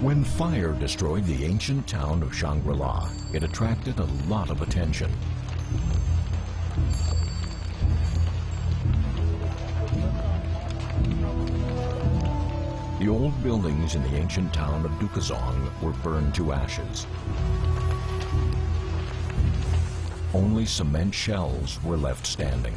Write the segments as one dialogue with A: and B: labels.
A: When fire destroyed the ancient town of Shangri-La, it attracted a lot of attention. The old buildings in the ancient town of Dukazong were burned to ashes. Only cement shells were left standing.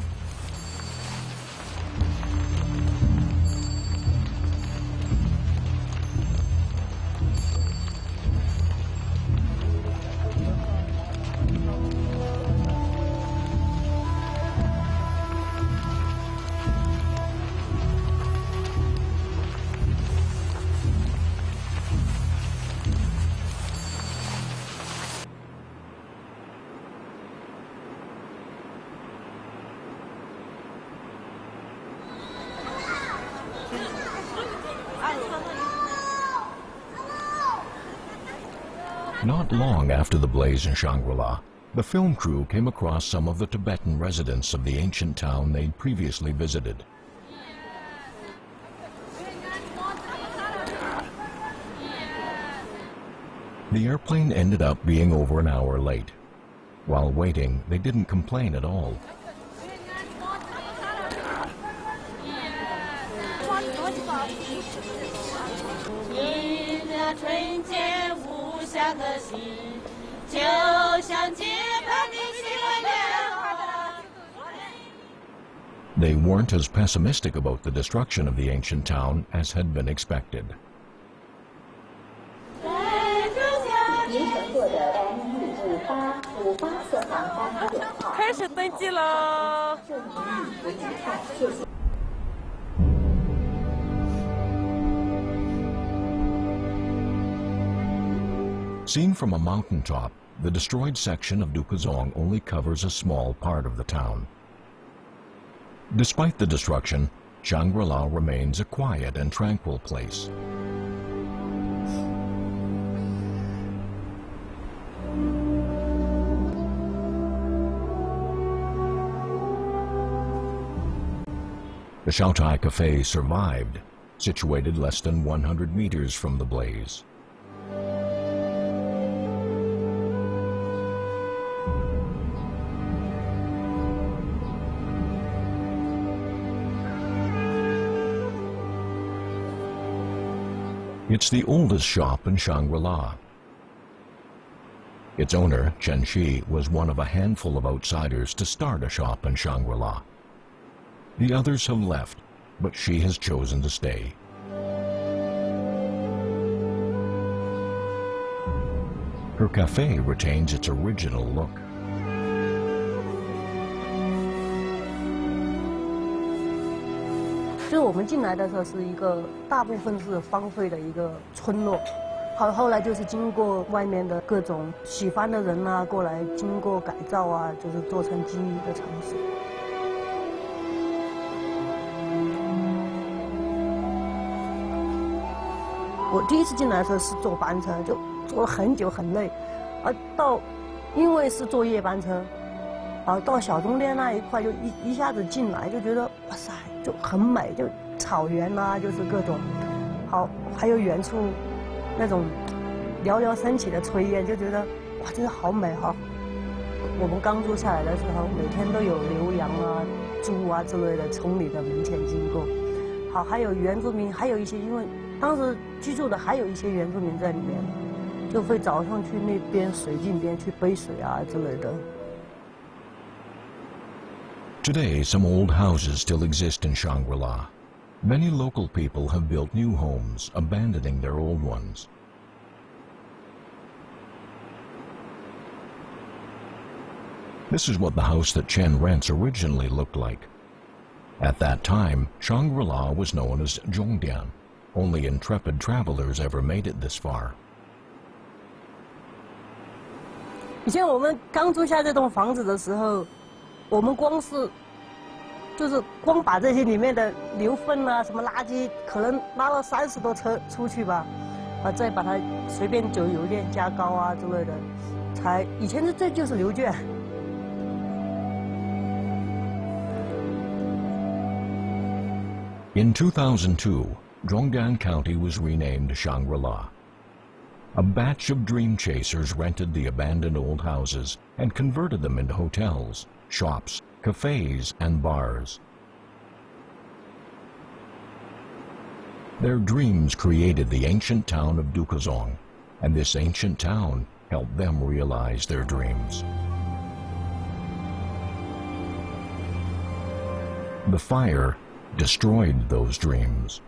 A: Not long after the blaze in Shangri-La, the film crew came across some of the Tibetan residents of the ancient town they'd previously visited. The airplane ended up being over an hour late. While waiting, they didn't complain at all. They weren't as pessimistic about the destruction of the ancient town as had been expected. Seen from a mountaintop, the destroyed section of Dukazong only covers a small part of the town. Despite the destruction, Shangri-La remains a quiet and tranquil place. The Shaotai Cafe survived, situated less than 100 meters from the blaze. It's the oldest shop in Shangri-La. Its owner, Chen Shi, was one of a handful of outsiders to start a shop in Shangri-La. The others have left, but she has chosen to stay. Her cafe retains its original look.
B: 就我们进来的时候是一个大部分是荒废的一个村落，后来就是经过外面的各种喜欢的人啊过来，经过改造啊，就是做成精英的城市。我第一次进来的时候是坐班车，就坐了很久很累，因为是坐夜班车，到小中间那一块就一下子进来就觉得哇塞。 就很美，就草原啊，就是各种好，还有远处那种寥寥升起的炊烟，就觉得哇，真的好美哈！我们刚住下来的时候，每天都有牛羊啊、猪啊之类的从你的门前经过。好，还有原住民，还有一些因为当时居住的还有一些原住民在里面，就会早上去那边水镜边去背水啊之类的。
A: Today, some old houses still exist in Shangri-La. Many local people have built new homes, abandoning their old ones. This is what the house that Chen rents originally looked like. At that time, Shangri-La was known as Zhongdian. Only intrepid travelers ever made it this far.
B: 以前我们刚租下这栋房子的时候。 我们就是光把这些里面的牛粪啊、什么垃圾，可能拉了30多车出去吧，再把它随便走邮件加高啊之类的，以前这就是牛圈。
A: In 2002, Zhongdian County was renamed Shangri-La. A batch of dream chasers rented the abandoned old houses and converted them into hotels, shops, cafes, and bars. Their dreams created the ancient town of Dukazong, and this ancient town helped them realize their dreams. The fire destroyed those dreams.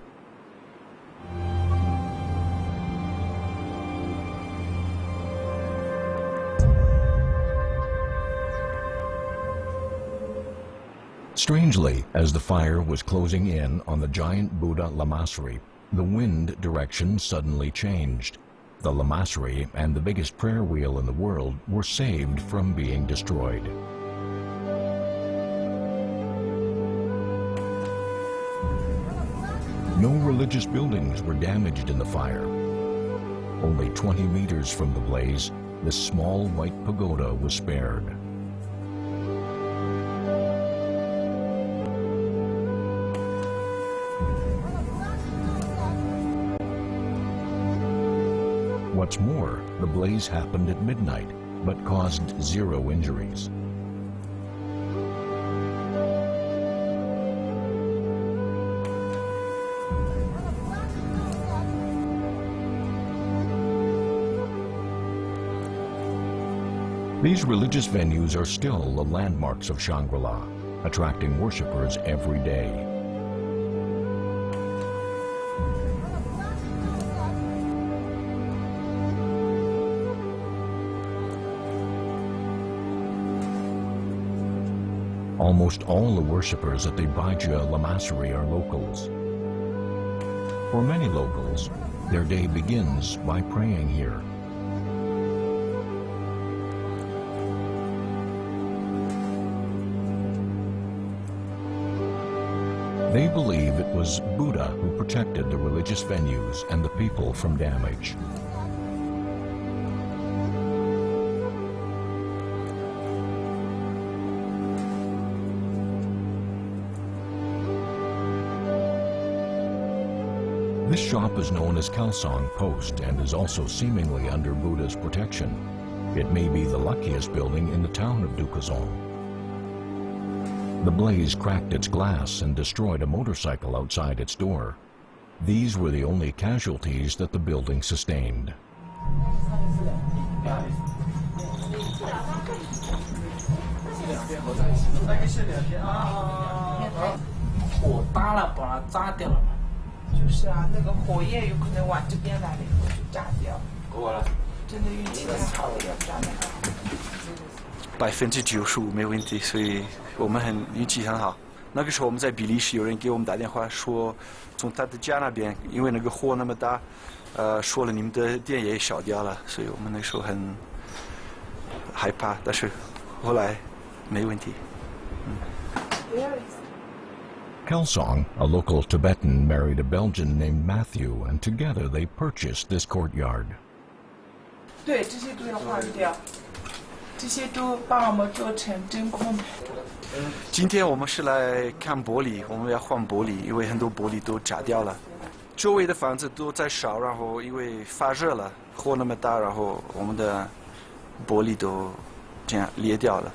A: Strangely, as the fire was closing in on the giant Buddha Lamassery, the wind direction suddenly changed. The Lamassery and the biggest prayer wheel in the world were saved from being destroyed. No religious buildings were damaged in the fire. Only 20 meters from the blaze, this small white pagoda was spared. What's more, the blaze happened at midnight, but caused 0 injuries. These religious venues are still the landmarks of Shangri-La, attracting worshippers every day. Almost all the worshippers at the Baija Lamassery are locals. For many locals, their day begins by praying here. They believe it was Buddha who protected the religious venues and the people from damage. This shop is known as Kalsong Post and is also seemingly under Buddha's protection. It may be the luckiest building in the town of Dukazong. The blaze cracked its glass and destroyed a motorcycle outside its door. These were the only casualties that the building sustained.
C: ,95%没问题，所以我们运气很好。那个时候我们在比利时，有人给我们打电话说，从他的家那边，因为那个火那么大，说了你们的店也烧掉了，所以我们那时候很害怕，但是后来没问题。
A: Kalsong, a local Tibetan, married a Belgian named Matthew, and together they purchased this courtyard.
D: 对，这些都要化掉，这些都帮我们做成真空。
C: 今天我们是来看玻璃，我们要换玻璃，因为很多玻璃都炸掉了。周围的房子都在烧，然后因为发热了，火那么大，然后我们的玻璃都这样裂掉了。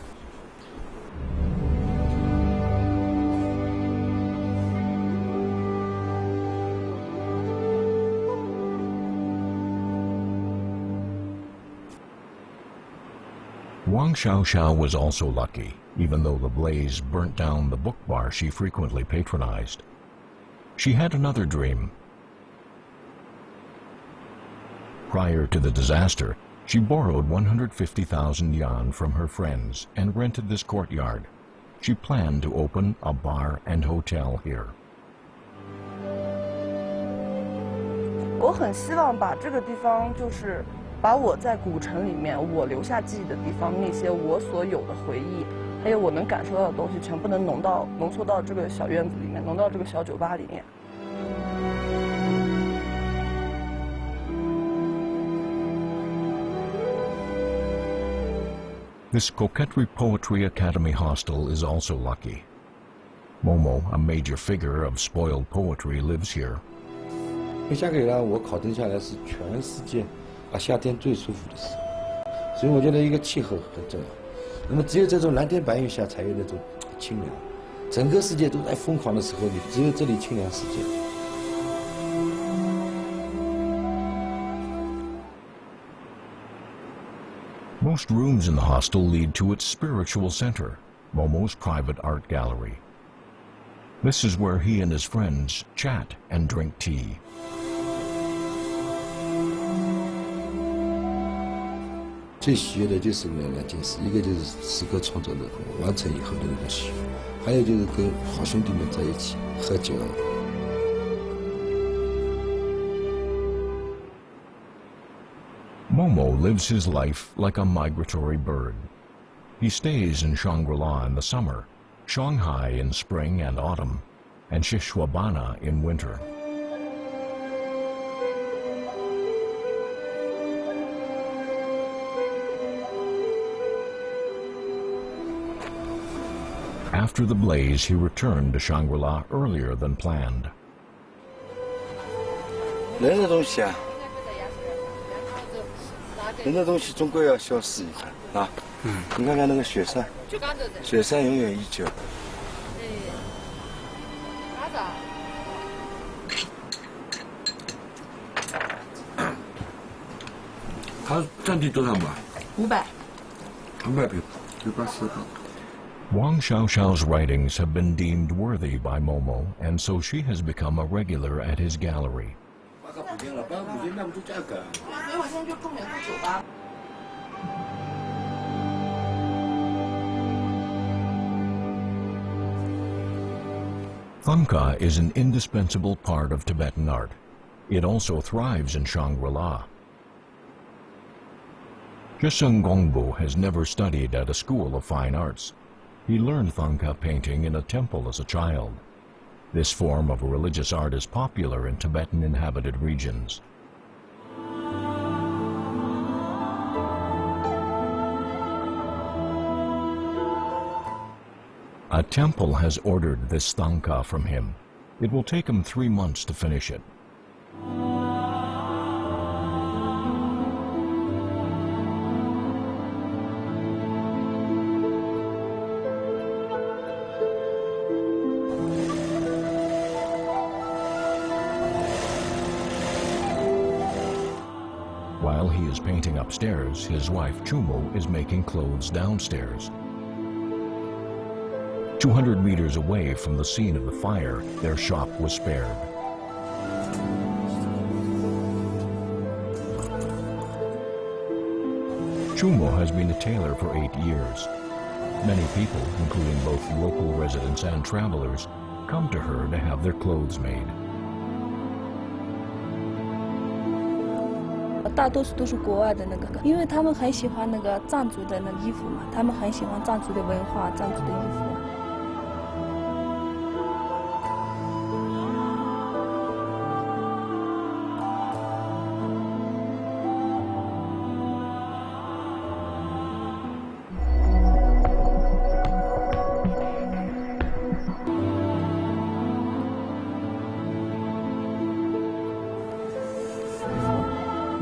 A: Wang Xiaoxiao was also lucky, even though the blaze burnt down the book bar she frequently patronized. She had another dream. Prior to the disaster, she borrowed 150,000 yuan from her friends and rented this courtyard. She planned to open a bar and hotel here.
E: 我很希望把这个地方就是把我在古城里面我留下记忆的地方，那些我所有的回忆，还有我能感受到的东西，全部能浓缩到这个小院子里面，浓到这个小酒吧里面。
A: This Coquetry Poetry Academy hostel is also lucky. Momo, a major figure of spoiled poetry, lives here.
F: 香格里拉我考证下来是全世界啊，夏天最舒服的时候。所以我觉得一个气候很重要。那么只有这种蓝天白云下才有那种清凉。整个世界都在疯狂的时候，你只有这里清凉世界。
A: Most rooms in the hostel lead to its spiritual center, Momo's private art gallery. This is where he and his friends chat and drink tea.
F: 最喜悦的就是两件事，一个就是诗歌创作的完成以后的那种喜悦，还有就是跟好兄弟们在一起喝酒。
A: Momo lives his life like a migratory bird. He stays in Shangri-La in the summer, Shanghai in spring and autumn, and Shishwabana in winter. After the blaze, he returned to Shangri-La earlier than planned.
F: 人的东西啊。 人的东西终归要消失一下啊！你看看那个雪山，雪山永远依旧。它占地多少码
E: 500。
F: 500平，就84平。
A: Wang Xiaoxiao's writings have been deemed worthy by Momo, and so she has become a regular at his gallery.
E: 所以我现在就重点做酒吧。
A: Thangka is an indispensable part of Tibetan art. It also thrives in Shangri-La. Jisung Gongbu has never studied at a school of fine arts. He learned Thangka painting in a temple as a child. This form of religious art is popular in Tibetan inhabited regions. A temple has ordered this Thangka from him. It will take him 3 months to finish it. While he is painting upstairs, his wife Chumo is making clothes downstairs. 200 meters away from the scene of the fire, their shop was spared. Chumo has been a tailor for 8 years. Many people, including both local residents and travelers, come to her to have their clothes made.
G: 大多数都是国外的那个，因为他们很喜欢那个藏族的那衣服嘛，他们很喜欢藏族的文化、藏族的衣服。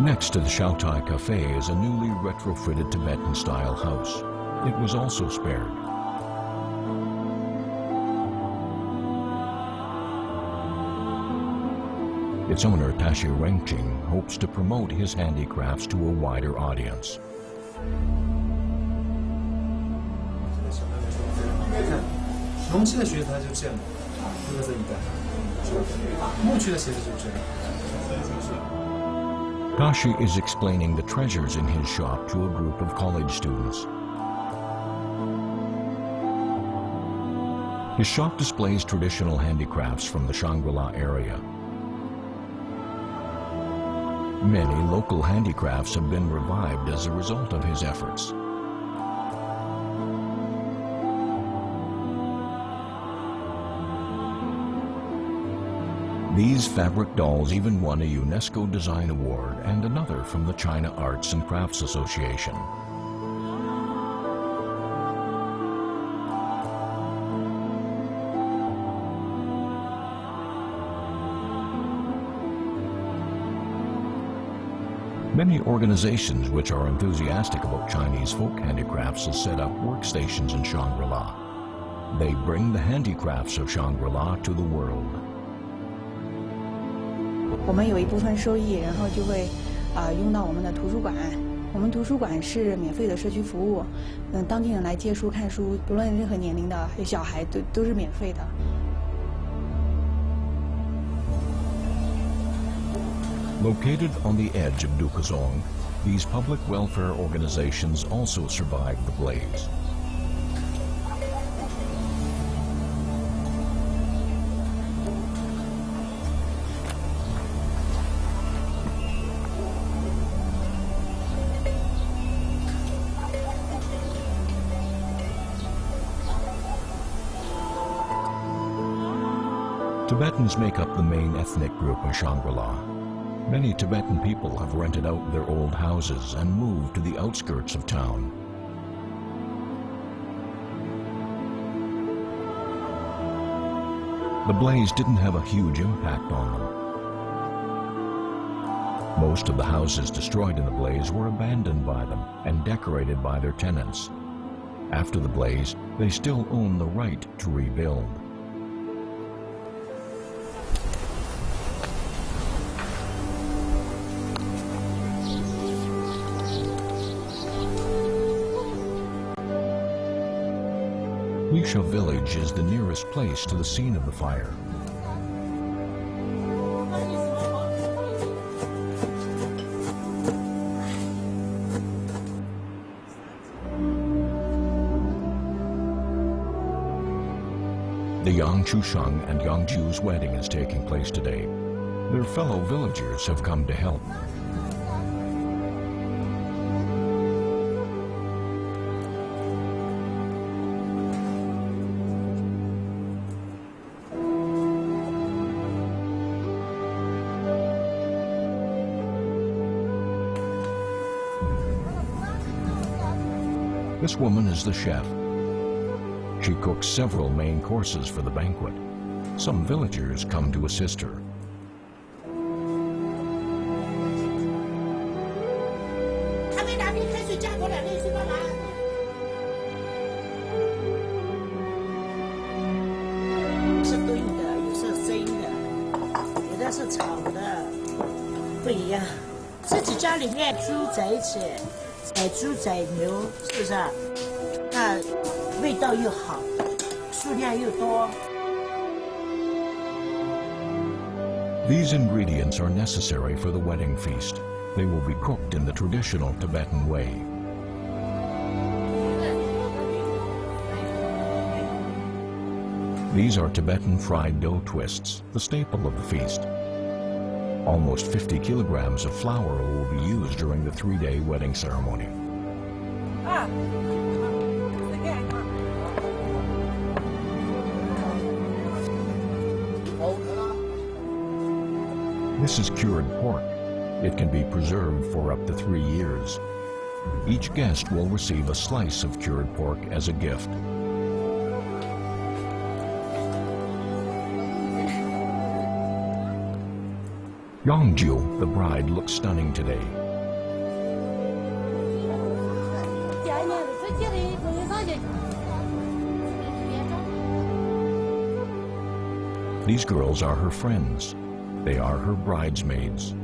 A: Next to the Shaotai Cafe is a newly retrofitted Tibetan-style house. It was also spared. Its owner, Tashi Rengqing, hopes to promote his handicrafts to a wider audience.
H: 容器的鞋子它就这样，这个是一代，木区的鞋子就这样。
A: Tashi is explaining the treasures in his shop to a group of college students. His shop displays traditional handicrafts from the Shangri-La area. Many local handicrafts have been revived as a result of his efforts. These fabric dolls even won a UNESCO Design Award and another from the China Arts and Crafts Association. Many organizations which are enthusiastic about Chinese folk handicrafts have set up workstations in Shangri-La. They bring the handicrafts of Shangri-La to the world.
I: 我们有一部分收益，然后就会用到我们的图书馆。我们图书馆是免费的社区服务，当地人来借书看书，不论任何年龄的，还有小孩都是免费的。
A: Located on the edge of Dukazong, these public welfare organizations also survived the blaze. Tibetans make up the main ethnic group in Shangri-La. Many Tibetan people have rented out their old houses and moved to the outskirts of town. The blaze didn't have a huge impact on them. Most of the houses destroyed in the blaze were abandoned by them and decorated by their tenants. After the blaze, they still own the right to rebuild. Lisha village is the nearest place to the scene of the fire. The Yang Chusheng and Yang Ju's wedding is taking place today. Their fellow villagers have come to help. This woman is the chef. She cooks several main courses for the banquet. Some villagers come to assist her. These ingredients are necessary for the wedding feast. They will be cooked in the traditional Tibetan way. These are Tibetan fried dough twists, the staple of the feast. Almost 50 kilograms of flour will be used during the 3-day wedding ceremony. This is cured pork. It can be preserved for up to 3 years. Each guest will receive a slice of cured pork as a gift. Yangju, the bride, looks stunning today. These girls are her friends. They are her bridesmaids.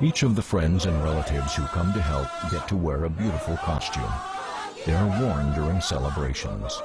A: Each of the friends and relatives who come to help get to wear a beautiful costume. They are worn during celebrations.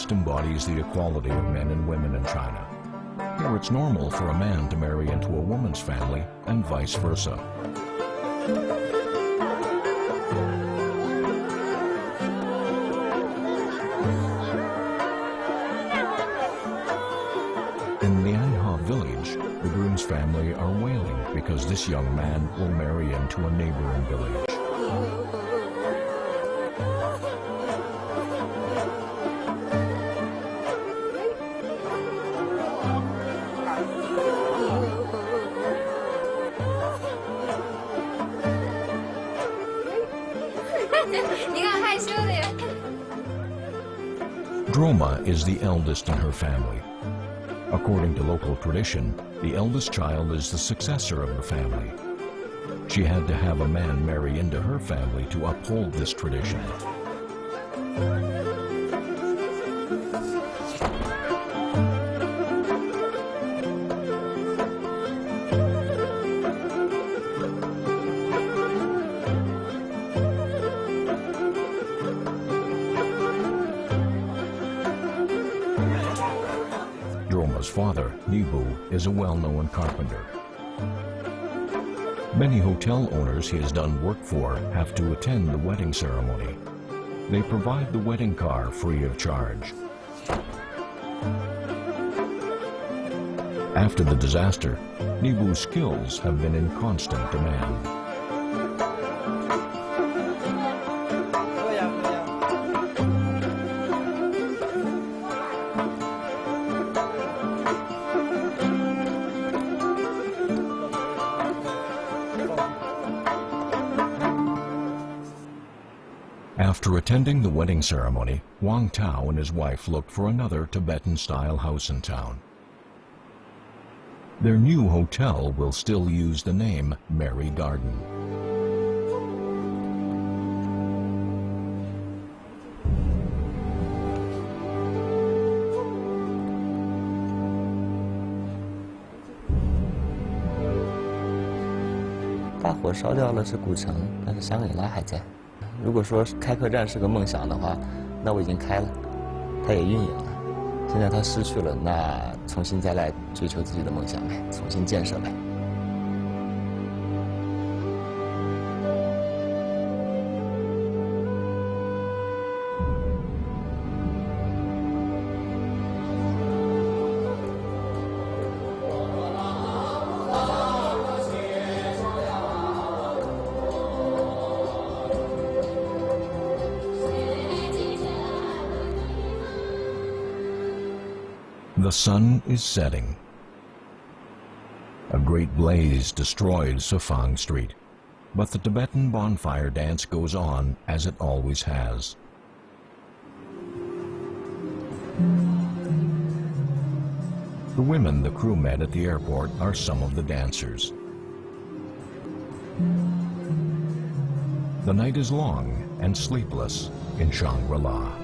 A: best embodies the equality of men and women in China. Here it's normal for a man to marry into a woman's family and vice versa. In Lianhe village, the groom's family are wailing because this young man will marry into a neighboring village. Droma is the eldest in her family. According to local tradition, the eldest child is the successor of the family. She had to have a man marry into her family to uphold this tradition. Droma's father, Nibu, is a well-known carpenter. Many hotel owners he has done work for have to attend the wedding ceremony. They provide the wedding car free of charge. After the disaster, Nibu's skills have been in constant demand. After attending the wedding ceremony, Wang Tao and his wife looked for another Tibetan-style house in town. Their new hotel will still use the name Mary Garden.
J: 大火烧掉了是古城，但是香格里拉还在。如果说开客栈是个梦想的话，那我已经开了，它也运营了。现在它失去了，那重新再来追求自己的梦想呗，重新建设呗。
A: The sun is setting. A great blaze destroyed Sufang Street, but the Tibetan bonfire dance goes on as it always has. The women the crew met at the airport are some of the dancers. The night is long and sleepless in Shangri-La.